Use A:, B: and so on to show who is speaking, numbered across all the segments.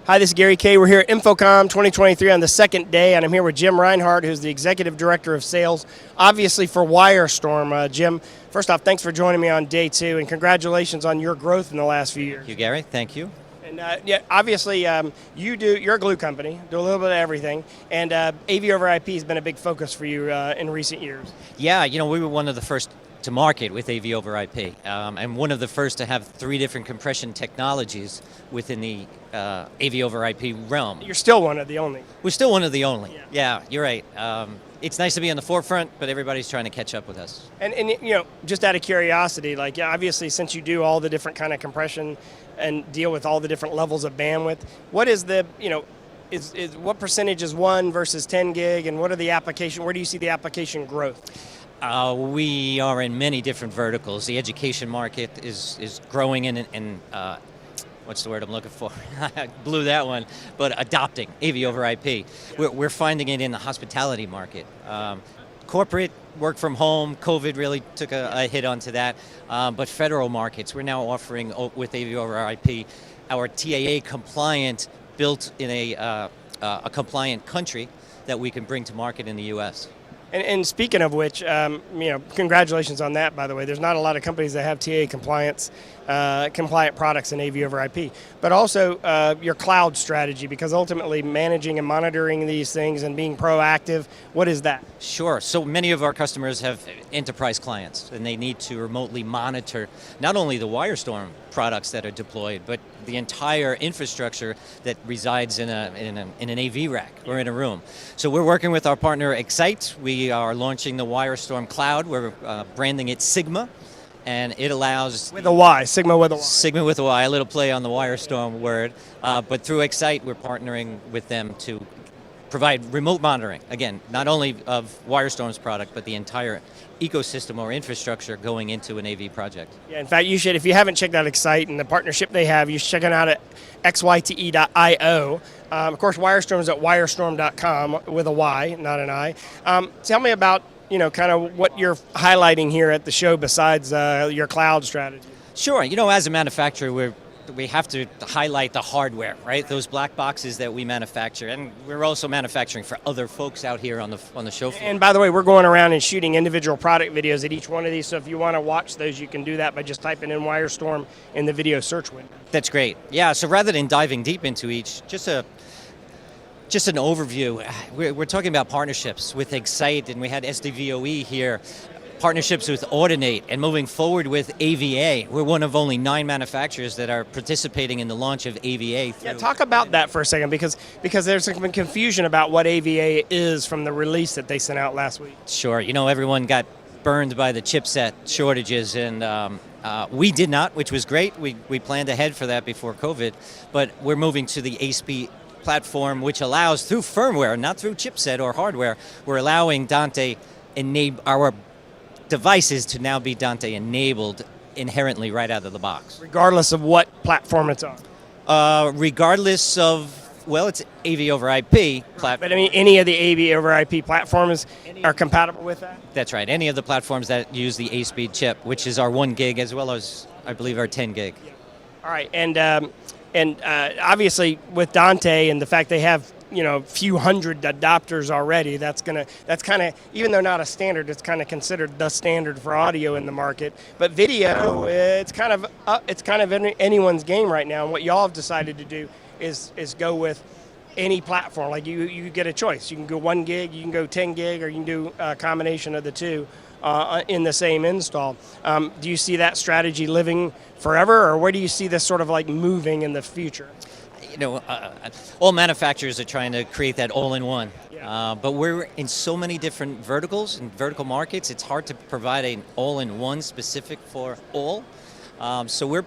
A: Hi, this is Gary Kay. We're here at InfoComm 2023 on the second day, and I'm here with Jim Reinhardt, who's the Executive Director of Sales, obviously for WyreStorm. Jim, first off, thanks for joining me on day two, and congratulations on your growth in the last few years.
B: Thank you, Gary. Thank you.
A: And yeah, obviously, you're a glue company, do a little bit of everything, and AV over IP has been a big focus for you in recent years.
B: Yeah, we were one of the first to market with AV over IP, and one of the first to have 3 different compression technologies within the AV over IP realm.
A: You're still one of the only.
B: We're still one of the only. Yeah, you're right. It's nice to be on the forefront, but everybody's trying to catch up with us.
A: And just out of curiosity, obviously since you do all the different kind of compression and deal with all the different levels of bandwidth, what is the, what percentage is 1 versus 10 gig, and what are the application, where do you see the application growth?
B: We are in many different verticals. The education market is growing in what's the word I'm looking for? I blew that one, but adopting AV over IP. We're finding it in the hospitality market. Corporate, work from home, COVID really took a hit onto that, but federal markets, we're now offering with AV over IP our TAA compliant, built in a compliant country that we can bring to market in the US.
A: And speaking of which, congratulations on that, by the way. There's not a lot of companies that have TA compliant products in AV over IP. But also your cloud strategy, because ultimately managing and monitoring these things and being proactive, what is that?
B: Sure. So many of our customers have enterprise clients, and they need to remotely monitor not only the WyreStorm products that are deployed, but the entire infrastructure that resides in an AV rack or in a room. So we're working with our partner Excite. We are launching the WyreStorm Cloud. We're branding it Sigma, and it allows...
A: With a Y, Sigma with a Y.
B: Sigma with a Y, a little play on the WyreStorm word. But through Excite, we're partnering with them to provide remote monitoring, again, not only of WyreStorm's product, but the entire ecosystem or infrastructure going into an AV project.
A: Yeah, in fact, you should, if you haven't checked out Excite and the partnership they have, you should check it out at xyte.io. Of course, WyreStorm is at wyrestorm.com with a Y, not an I. Tell me about, kind of what you're highlighting here at the show besides your cloud strategy.
B: Sure, as a manufacturer, we have to highlight the hardware, right? Those black boxes that we manufacture, and we're also manufacturing for other folks out here on the show floor.
A: And by the way, we're going around and shooting individual product videos at each one of these, so if you want to watch those, you can do that by just typing in WyreStorm in the video search window.
B: That's great. Yeah, so rather than diving deep into each, just an overview. We're talking about partnerships with Excite, and we had SDVOE here. Partnerships with Ordinate, and moving forward with AVA. We're one of only 9 manufacturers that are participating in the launch of AVA.
A: Yeah, talk about that for a second, because there's some confusion about what AVA is from the release that they sent out last week.
B: Sure, everyone got burned by the chipset shortages, and we did not, which was great. We planned ahead for that before COVID, but we're moving to the ASP platform, which allows, through firmware, not through chipset or hardware, we're allowing Dante enable our devices to now be Dante enabled inherently right out of the box.
A: Regardless of what platform it's on?
B: Regardless of, it's AV over IP platform.
A: But I mean, any of the AV over IP platforms are compatible with that?
B: That's right. Any of the platforms that use the A-Speed chip, which is our 1 gig as well as, I believe, our 10 gig.
A: Yeah. All right, and obviously with Dante and the fact they have few hundred adapters already, that's kind of, even though not a standard, it's kind of considered the standard for audio in the market. But video, it's kind of anyone's game right now. And what y'all have decided to do is go with any platform. Like you get a choice. You can go 1 gig, you can go 10 gig, or you can do a combination of the two in the same install. Do you see that strategy living forever, or where do you see this sort of like moving in the future?
B: All manufacturers are trying to create that all-in-one,
A: yeah.
B: But we're in so many different verticals and vertical markets, it's hard to provide an all-in-one specific for all. So we're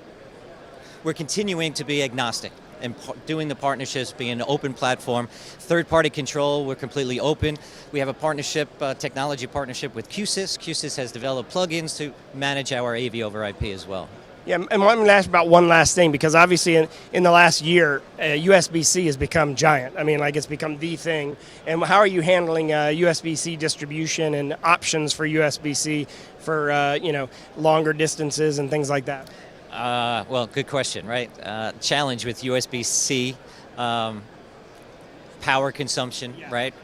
B: continuing to be agnostic and doing the partnerships, being an open platform. Third-party control, we're completely open. We have a partnership, technology partnership with QSys. QSys has developed plugins to manage our AV over IP as well.
A: Yeah, and let me ask about one last thing, because obviously in the last year, USB-C has become giant. I mean, it's become the thing. And how are you handling USB-C distribution and options for USB-C for longer distances and things like that?
B: Well, good question, right? Challenge with USB-C Power consumption,
A: Yeah.
B: right?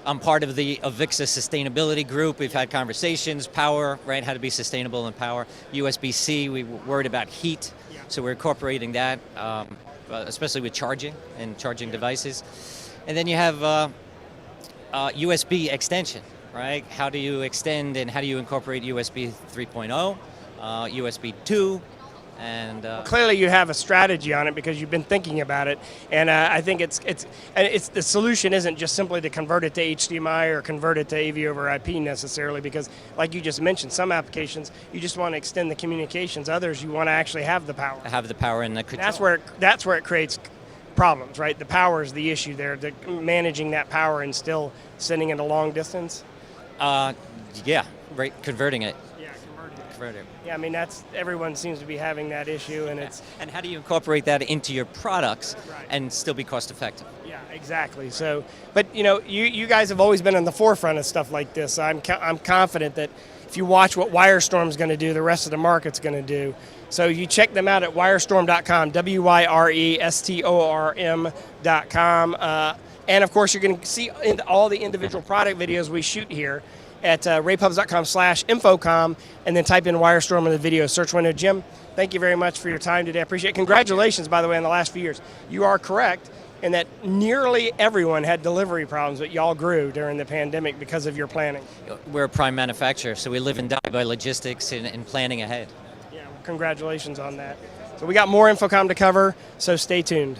B: I'm part of the Avixa sustainability group. We've had conversations, power, right? How to be sustainable in power. USB-C, we worried about heat, so we're incorporating that, especially with charging and charging devices. And then you have USB extension, right? How do you extend and how do you incorporate USB 3.0, USB 2, and
A: clearly you have a strategy on it because you've been thinking about it, and I think it's the solution isn't just simply to convert it to HDMI or convert it to AV over IP necessarily, because like you just mentioned, some applications you just want to extend the communications, others you want to actually have the power.
B: have the power and the control.
A: That's where it creates problems, right? The power is the issue there, managing that power and still sending it a long distance.
B: Yeah, right. Converting it.
A: Converting. Yeah, I mean everyone seems to be having that issue, and it's.
B: And how do you incorporate that into your products
A: Right.
B: and still be cost effective?
A: Yeah, exactly. So, but you guys have always been on the forefront of stuff like this. I'm confident that if you watch what WyreStorm is going to do, the rest of the market's going to do. So you check them out at WyreStorm.com, WyreStorm.com, and of course you're going to see all the individual product videos we shoot here at raypubs.com/InfoComm, and then type in WyreStorm in the video search window. Jim, thank you very much for your time today. I appreciate it. Congratulations, by the way, in the last few years. You are correct in that nearly everyone had delivery problems, but y'all grew during the pandemic because of your planning.
B: We're a prime manufacturer, so we live and die by logistics and planning ahead.
A: Yeah, well, congratulations on that. So we got more InfoComm to cover, so stay tuned.